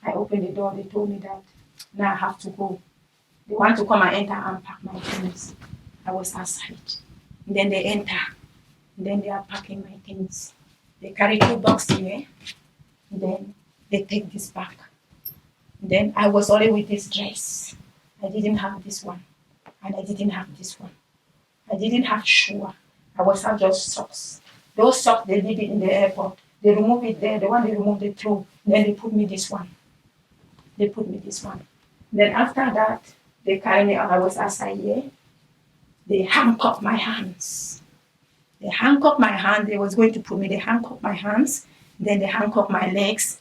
I opened the door. They told me that now I have to go. They want to come and enter and pack my things. I was outside. And then they enter. And then they are packing my things. They carry 2 boxes here. And then they take this back. And then I was only with this dress. I didn't have this one. And I didn't have this one. I didn't have shoe. I was have just socks. Those socks, they leave it in the airport. They remove it there. The one they remove, they throw. Then they put me this one. They put me this one. Then after that, they carry me out. I was outside here. They handcuffed my hands. They handcuffed my hand. They was going to put me. They handcuffed my hands. Then they handcuffed my legs.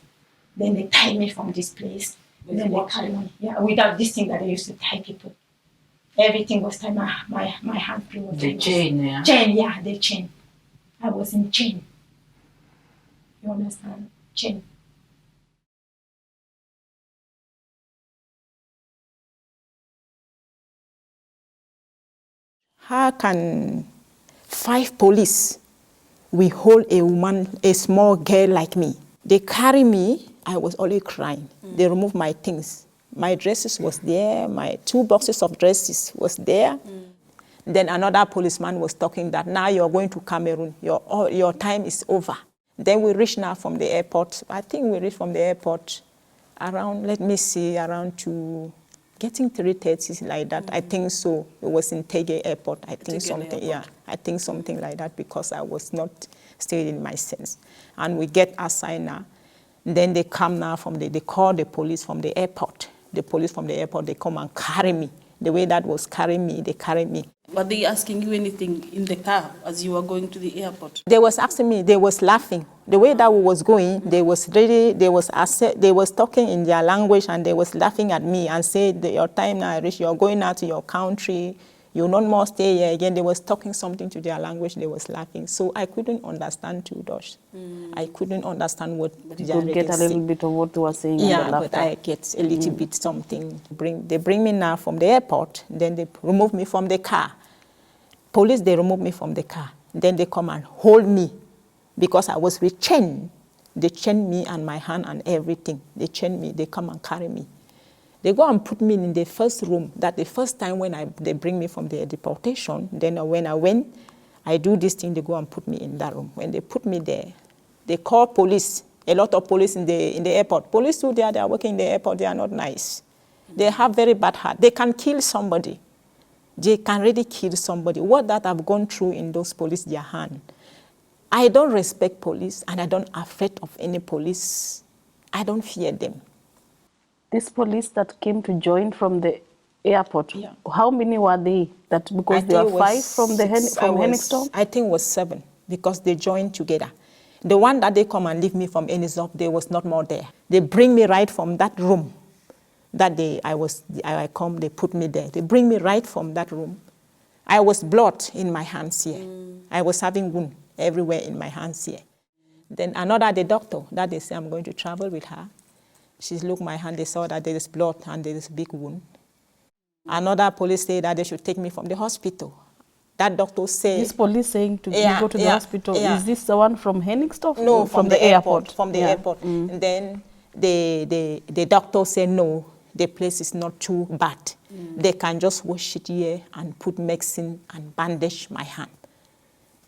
Then they tied me from this place. And then they carry me. Yeah, without this thing that they used to tie people. Everything was tied. My handprint was the chain, yeah? Chain, yeah, the chain. I was in chain. You understand? Chain. How can 5 police will hold a woman, a small girl like me? They carry me. I was only crying. They removed my things. My dresses was there. My 2 boxes of dresses was there. Then another policeman was talking that now you're going to Cameroon. Your time is over. Then we reached now from the airport. I think we reached from the airport around, let me see, around to getting 3:30 like that. I think so. It was in Tege Airport. I think something, yeah. I think something like that because I was not still in my sense. And we get assigned now. Then they come now they call the police from the airport. The police from the airport, they come and carry me. The way that was carrying me, they carry me. Were they asking you anything in the car as you were going to the airport? They was asking me, they was laughing. The way that we was going, they was talking in their language and they was laughing at me and said, your time now reached, you're going out to your country, you no more stay here again. They was talking something to their language, they was laughing. So I couldn't understand too much. I couldn't understand what but you could get a little bit of what they were saying. Yeah, but I get a little bit something. They bring me now from the airport, then they remove me from the car. Police, they remove me from the car. Then they come and hold me because I was with chain. They chain me and my hand and everything. They chain me, they come and carry me. They go and put me in the first room. That the first time when they bring me from the deportation, then when I went, I do this thing, they go and put me in that room. When they put me there, they call police, a lot of police in the airport. Police too, they are working in the airport, they are not nice. They have very bad heart. They can kill somebody. They can really kill somebody. What that I've gone through in those police, their hand. I don't respect police and I don't afraid of any police. I don't fear them. This police that came to join from the airport, yeah. How many were they? That because there were 5 from Hennigsdorf? I think it was 7 because they joined together. The one that they come and leave me from Hennigsdorf, there was not more there. They bring me right from that room. That day I come, they put me there. They bring me right from that room. I was blood in my hands here. I was having wound everywhere in my hands here. Then the doctor, that they say I'm going to travel with her. She looked my hand, they saw that there is blood and there is big wound. Another police said that they should take me from the hospital. That doctor said... This police saying to go to the hospital, is this the one from Hennigsdorf? No, from the airport. From the airport. Mm. And then the doctor said, no, the place is not too bad. They can just wash it here and put medicine and bandage my hand.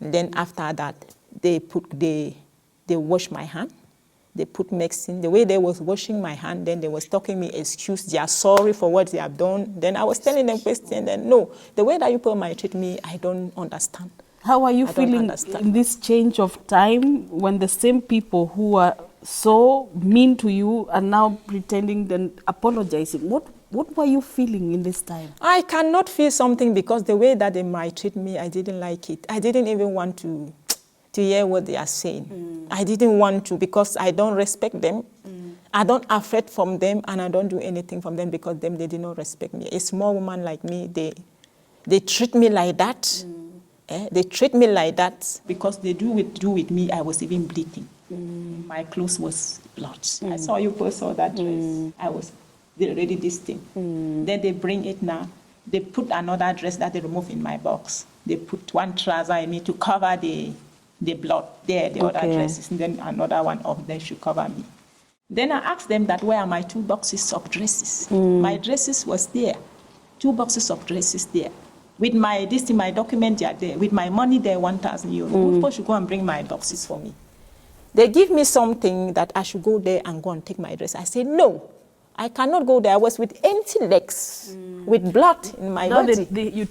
And then after that, they wash my hand. They put medicine. The way they was washing my hand, then they was talking me excuse. They are sorry for what they have done. Then I was telling them question. Then no, the way that you people maltreat me, I don't understand. How are you feeling in this change of time when the same people who are so mean to you are now pretending and apologizing? What were you feeling in this time? I cannot feel something because the way that they maltreat me, I didn't like it. I didn't even want to hear what they are saying. I didn't want to because I don't respect them. I don't afraid from them and I don't do anything from them because they did not respect me. A small woman like me, they treat me like that. They treat me like that because they do with me. I was even bleeding. My clothes was blood. I saw you both saw that dress. I was already this thing. Then they bring it now. They put another dress that they remove in my box. They put one trouser in me to cover the blood there, the other dresses, and then another one up there should cover me. Then I asked them that where are my 2 boxes of dresses? My dresses was there, 2 boxes of dresses there. With my my document they are there. With my money there, 1,000 euros. Who supposed to go and bring my boxes for me? They give me something that I should go there and go and take my dress. I said, no, I cannot go there. I was with empty legs, with blood in my body.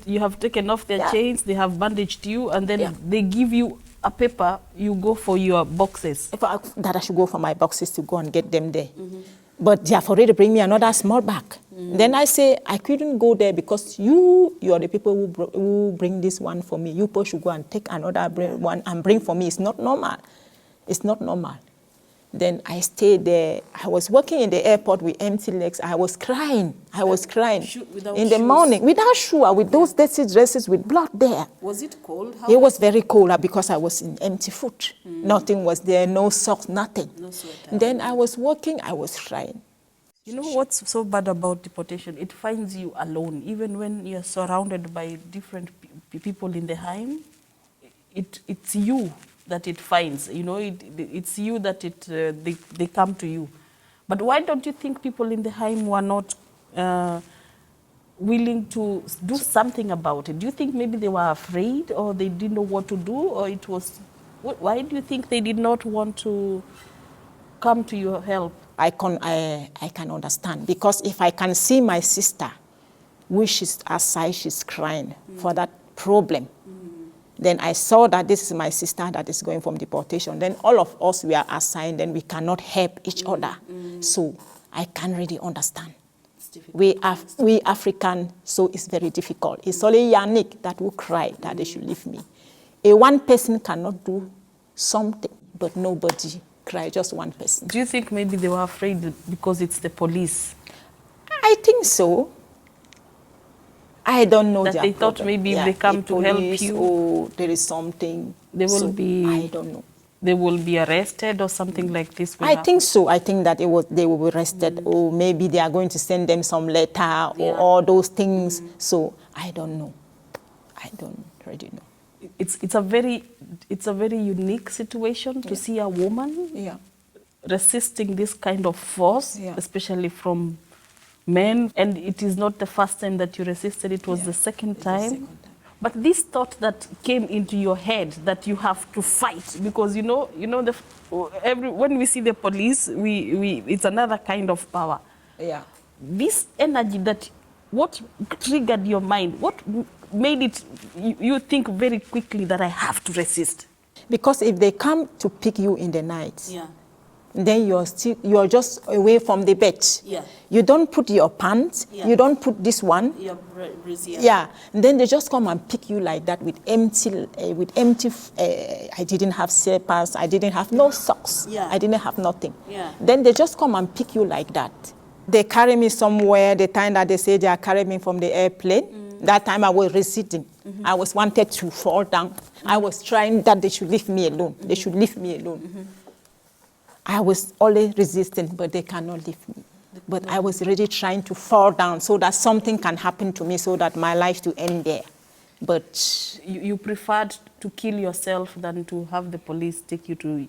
You have taken off their chains, they have bandaged you, and then they give you a paper, you go for your boxes. That I should go for my boxes to go and get them there. But they have already bring me another small bag. Then I say, I couldn't go there because you are the people who bring this one for me. You people should go and take another one and bring for me. It's not normal. It's not normal. Then I stayed there. I was working in the airport with empty legs. I was crying. I was crying. In the morning, without shoes, with those dirty dresses with blood there. Was it cold? It was very cold because I was in empty foot. Nothing was there, no socks, nothing. No sweater. Then I was working, I was crying. You know what's so bad about deportation? It finds you alone. Even when you're surrounded by different people in the Heim, it's you that it finds. You know, it's you that they come to you. But why don't you think people in the Heim were not willing to do something about it? Do you think maybe they were afraid, or they didn't know what to do, or it was... Why do you think they did not want to come to your help? I can understand, because if I can see my sister, which is outside, she's crying for that problem. Then I saw that this is my sister that is going from deportation. Then all of us, we are assigned, then we cannot help each other. So I can really understand. We African, so it's very difficult. It's only Yannick that will cry that they should leave me. One person cannot do something, but nobody cry, just one person. Do you think maybe they were afraid because it's the police? I think so. I don't know. That they thought maybe if they come to help you, or there is something. They will be. I don't know. They will be arrested or something like this. I think so. I think that they will be arrested, or maybe they are going to send them some letter or all those things. So I don't know. I don't really know. It's a very unique situation to see a woman resisting this kind of force, especially from men. And it is not the first time that you resisted, it was the second time. But this thought that came into your head that you have to fight, because when we see the police, it's another kind of power. Yeah. This energy what triggered your mind? What made it you think very quickly that I have to resist? Because if they come to pick you in the night, then you're just away from the bed. Yeah. You don't put your pants. Yeah. You don't put this one. Your brazier. Yeah. And then they just come and pick you like that with empty. I didn't have slippers. I didn't have no socks. Yeah. I didn't have nothing. Yeah. Then they just come and pick you like that. They carry me somewhere. The time that they say they are carrying me from the airplane, that time I was resisting. I was wanted to fall down. I was trying that they should leave me alone. They should leave me alone. I was always resisting, but they cannot leave me. But I was really trying to fall down so that something can happen to me, so that my life to end there. But you preferred to kill yourself than to have the police take you to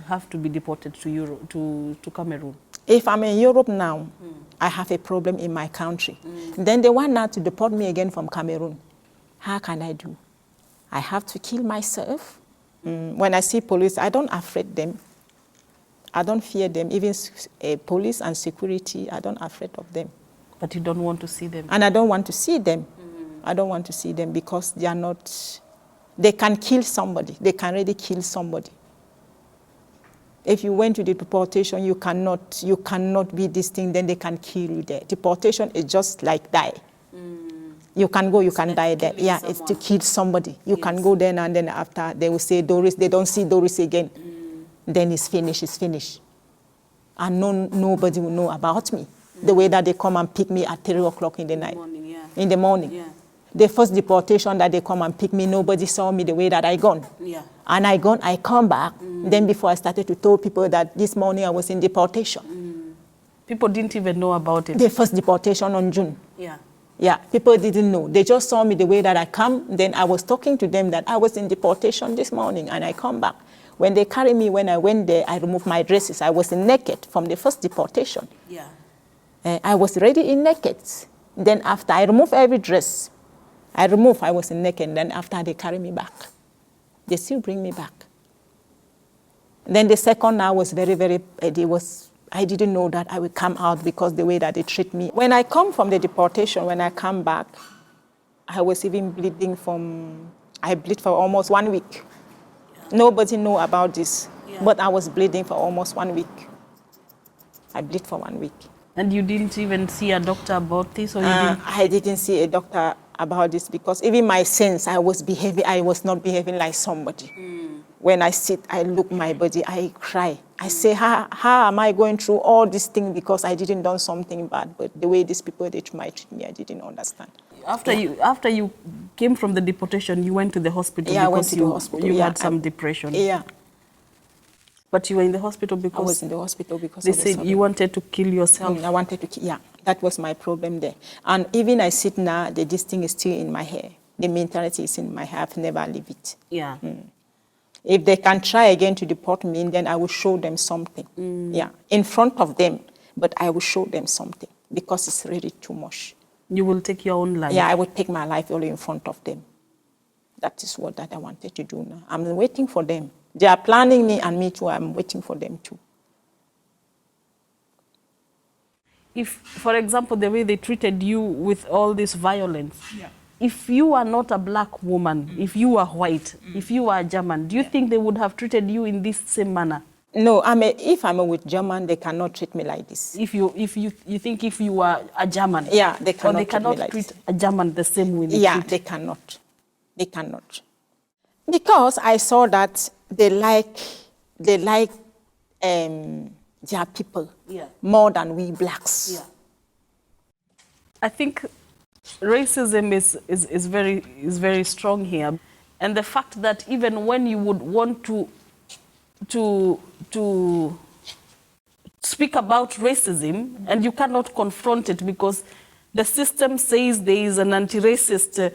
have to be deported to Europe, to Cameroon. If I'm in Europe now, I have a problem in my country. Then they want now to deport me again from Cameroon. How can I do? I have to kill myself. When I see police, I don't afraid them. I don't fear them. Even police and security, I don't afraid of them. But you don't want to see them? And I don't want to see them. I don't want to see them because they are not... They can kill somebody. They can really kill somebody. If you went to the deportation, you cannot be this thing, then they can kill you there. Deportation is just like die. You can go, you can die there. Yeah, it's to kill somebody. You can go there, and then after they will say Doris, they don't see Doris again. Then it's finished. And nobody will know about me. The way that they come and pick me at 3 o'clock in the night. In the morning. Yeah. The first deportation that they come and pick me, nobody saw me the way that I gone. Yeah. And I come back. Then before I started to tell people that this morning I was in deportation. People didn't even know about it. The first deportation on June. Yeah, people didn't know. They just saw me the way that I come. Then I was talking to them that I was in deportation this morning and I come back. When they carried me, when I went there, I removed my dresses. I was naked from the first deportation. Yeah. I was already in naked. Then after I removed every dress, I was naked. Then after they carry me back, they still bring me back. Then the second hour was very, very, I didn't know that I would come out because the way that they treat me. When I come from the deportation, when I come back, I was even bleeding I bleed for almost 1 week. Yeah. Nobody know about this, but I was bleeding for almost 1 week. I bleed for 1 week. And you didn't even see a doctor about this, or you didn't? I didn't see a doctor about this because even my sense, I was not behaving like somebody. When I sit, I look my body, I cry. I say, how am I going through all these things because I didn't do something bad, but the way these people, they treat me, I didn't understand. After you came from the deportation, you went to the hospital because I went to the hospital. You had some depression. Yeah. But you were in the hospital because... I was in the hospital because they said you wanted to kill yourself. I wanted to kill, yeah. That was my problem there. And even I sit now, this thing is still in my hair. The mentality is in my hair. I've never leave it. Yeah. If they can try again to deport me, then I will show them something. Yeah, in front of them, but I will show them something because it's really too much. You will take your own life? Yeah, I will take my life only in front of them. That is what I wanted to do now. I'm waiting for them. They are planning me, and me too, I'm waiting for them too. If, for example, the way they treated you with all this violence, if you are not a black woman, if you are white, if you are German, do you think they would have treated you in this same manner? No, if I'm with German, they cannot treat me like this. If you think if you are a German, they cannot treat a German the same way. They cannot. They cannot. Because I saw that they like their people more than we blacks. Yeah. I think racism is very strong here, and the fact that even when you would want to speak about racism and you cannot confront it because the system says there is an anti-racist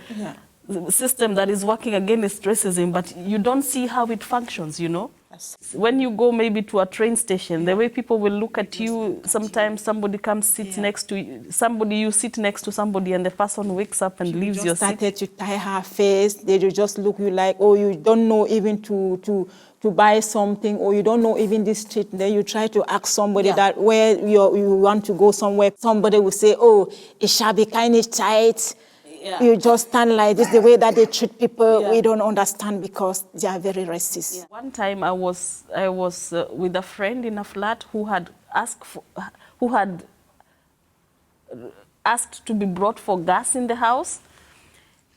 system that is working against racism, but you don't see how it functions, you know? Yes. When you go maybe to a train station, the way people will look at you, sometimes somebody comes, sits next to you, you sit next to somebody and the person wakes up and leaves your seat. Started to tie her face, they just look you like, oh, you don't know even to buy something, or you don't know even this street. Then you try to ask somebody that where you want to go somewhere. Somebody will say, oh, it shall be kind of tight. Yeah. You just stand like this, the way that they treat people, we don't understand because they are very racist. Yeah. One time I was with a friend in a flat who had asked to be brought for gas in the house.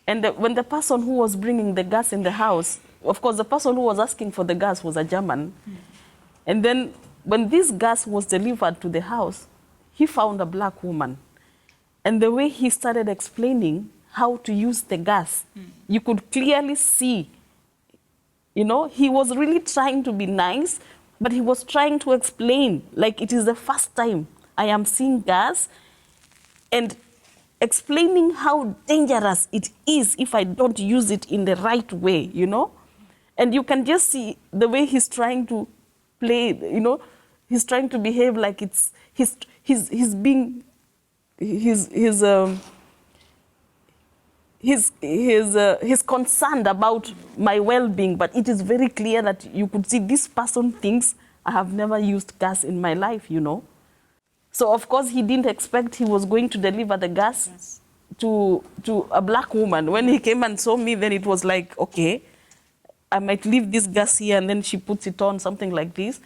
And when the person who was bringing the gas in the house, of course, the person who was asking for the gas was a German. And then when this gas was delivered to the house, he found a black woman. And the way he started explaining how to use the gas, you could clearly see, you know, he was really trying to be nice, but he was trying to explain, like it is the first time I am seeing gas, and explaining how dangerous it is if I don't use it in the right way, you know? And you can just see the way he's trying to play, you know, he's trying to behave like it's, he's being, he's concerned about my well-being, but it is very clear that you could see this person thinks I have never used gas in my life, you know. So of course he didn't expect he was going to deliver the gas to a black woman. When he came and saw me, then it was like, okay, I might leave this gas here and then she puts it on, something like this.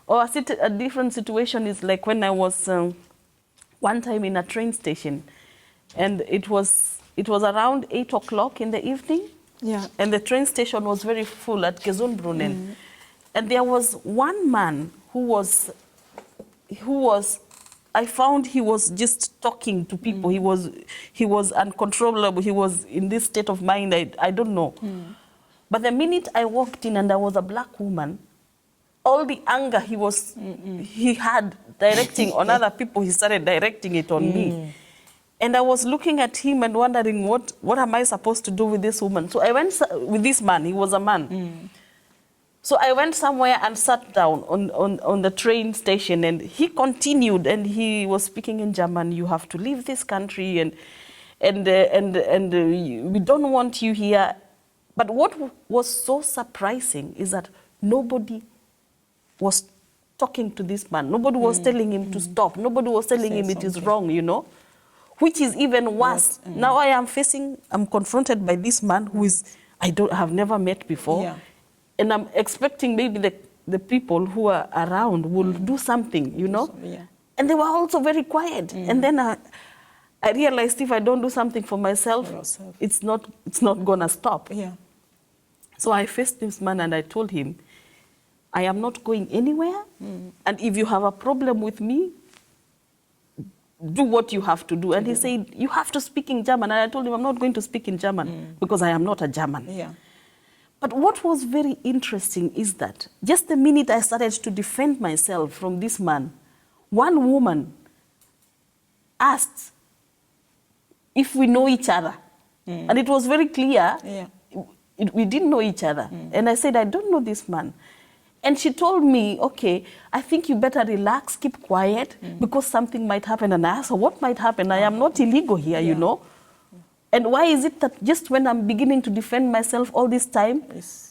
Or a different situation is like when I was one time in a train station, and it was around 8 o'clock in the evening, and the train station was very full at Gesundbrunnen. And there was one man who was, I found he was just talking to people. He was uncontrollable. He was in this state of mind, I don't know. But the minute I walked in and there was a black woman, all the anger he had directing on other people, he started directing it on me. And I was looking at him and wondering, what am I supposed to do with this woman? So I went with this man. He was a man. So I went somewhere and sat down on the train station, and he continued, and he was speaking in German. You have to leave this country, and we don't want you here. But what was so surprising is that nobody was talking to this man. Nobody was telling him to stop. Nobody was telling him it is wrong, you know, which is even worse. Now I'm confronted by this man who is, I have never met before. Yeah. And I'm expecting maybe the people who are around will do something, you know. Yeah. And they were also very quiet. And then I realized if I don't do something for myself, it's not gonna stop. Yeah. So I faced this man and I told him, I am not going anywhere. And if you have a problem with me, do what you have to do. And he said, you have to speak in German. And I told him, I'm not going to speak in German because I am not a German. Yeah. But what was very interesting is that just the minute I started to defend myself from this man, one woman asked if we know each other. And it was very clear we didn't know each other. And I said, I don't know this man. And she told me, okay, I think you better relax, keep quiet, because something might happen. And I asked her, what might happen? I am not illegal here, you know. And why is it that just when I'm beginning to defend myself all this time,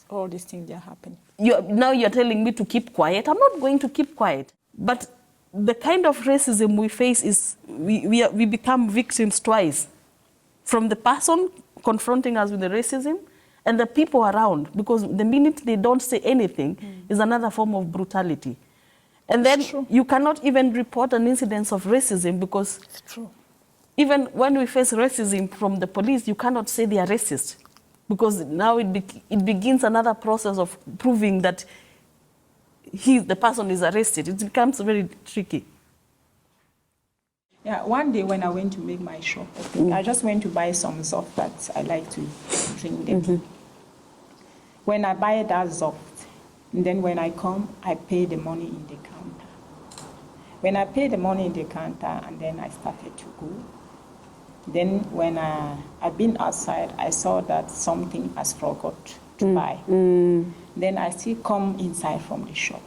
all these things are happening? Now you're telling me to keep quiet. I'm not going to keep quiet. But the kind of racism we face is we become victims twice. From the person confronting us with the racism and the people around, because the minute they don't say anything is another form of brutality. And then you cannot even report an incidence of racism because it's true. Even when we face racism from the police, you cannot say they are racist because now it begins another process of proving that the person is arrested. It becomes very tricky. Yeah, one day when I went to make my shopping, I just went to buy some soft that I like to drink them. When I buy that soft, and then when I come, I pay the money in the counter. When I pay the money in the counter, and then I started to go, then when I've been outside, I saw that something I forgot to buy. Then I still come inside from the shop.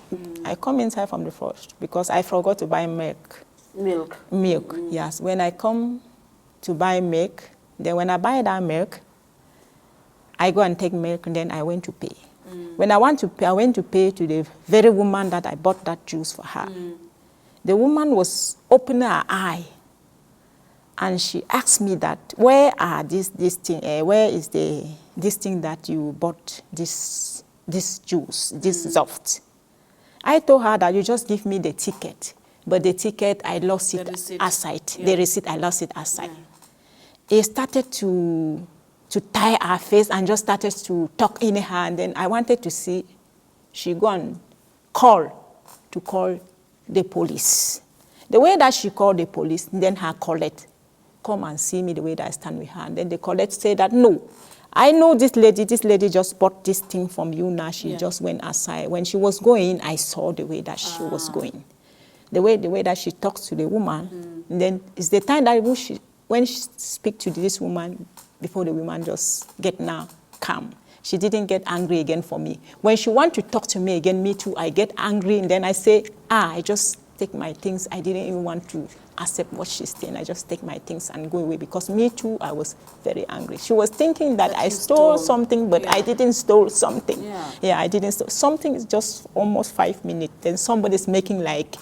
I come inside from the first because I forgot to buy milk. Milk, yes. When I come to buy milk, then when I buy that milk, I go and take milk, and then I went to pay. When I went to pay to the very woman that I bought that juice for her. The woman was opening her eye, and she asked me that, where are this thing? Where is this thing that you bought this juice, this soft? I told her that you just give me the ticket. But the ticket, I lost it aside. The receipt, I lost it aside. He started to tie her face and just started to talk in her. And then I wanted to see, she go and call the police. The way that she called the police, then her colleague come and see me the way that I stand with her. And then the colleague said that, no, I know this lady just bought this thing from you now. She just went aside. When she was going, I saw the way that she was going. The way that she talks to the woman, and then it's the time that when she speaks to this woman, before the woman just get now calm. She didn't get angry again for me. When she want to talk to me again, me too, I get angry, and then I say, I just take my things. I didn't even want to accept what she's saying. I just take my things and go away because me too, I was very angry. She was thinking that I stole something, but I didn't steal something. Yeah, I didn't steal. Something is just almost 5 minutes. Then somebody's making like,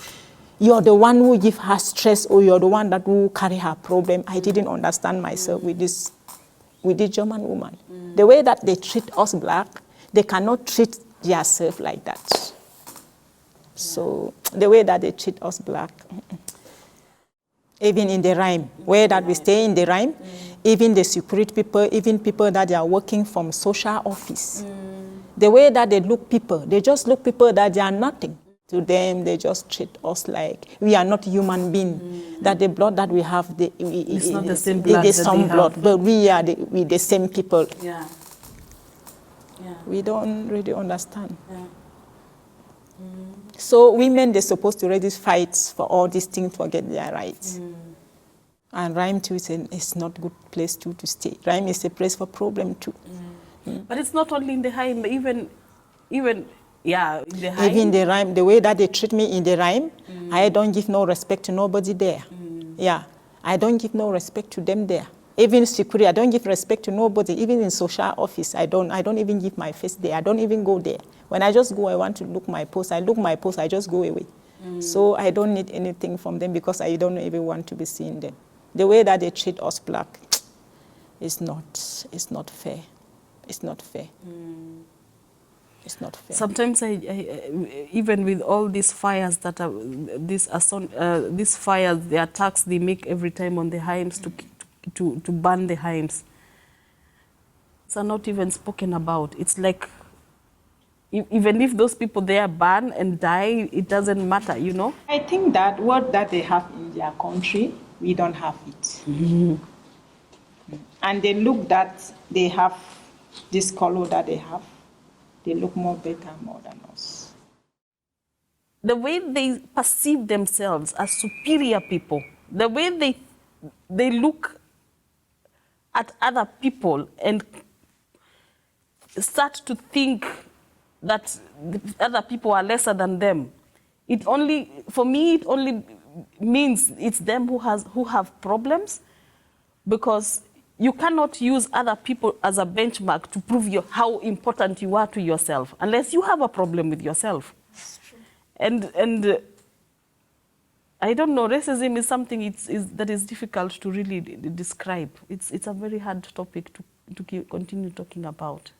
you're the one who give her stress, or you're the one that will carry her problem. I didn't understand myself with this German woman. The way that they treat us black, they cannot treat themselves like that. So the way that they treat us black, even in the Heim, where that we stay in the Heim, even the security people, even people that they are working from social office, the way that they look people, they just look people that they are nothing. To them, they just treat us like we are not human beings. That the blood that we have, it's not the same blood. There's some blood, but we are the same people. Yeah. We don't really understand. So women, they're supposed to really fight for all these things to get their rights. And Heim too is not a good place to stay. Heim is a place for problem too. But it's not only in the Heim, even Yeah, in the Heim. Even the Heim, the way that they treat me in the Heim, I don't give no respect to nobody there. Yeah, I don't give no respect to them there. Even security, I don't give respect to nobody. Even in social office, I don't even give my face there. I don't even go there. When I just go, I want to look my post. I look my post, I just go away. So I don't need anything from them because I don't even want to be seeing them. The way that they treat us black, it's not fair. It's not fair. It's not fair. Sometimes I even with all these fires that are these fires, the attacks they make every time on the Heims to burn the Heims, are not even spoken about. It's like even if those people there burn and die, it doesn't matter, you know. I think that what that they have in their country, we don't have it. And they look that they have this color that they have. They look more better more than us. The way they perceive themselves as superior people, the way they look at other people and start to think that the other people are lesser than them. For me, it only means it's them who have problems, because you cannot use other people as a benchmark to prove how important you are to yourself unless you have a problem with yourself. And I don't know, racism is something that is difficult to really describe. It's a very hard topic to continue talking about.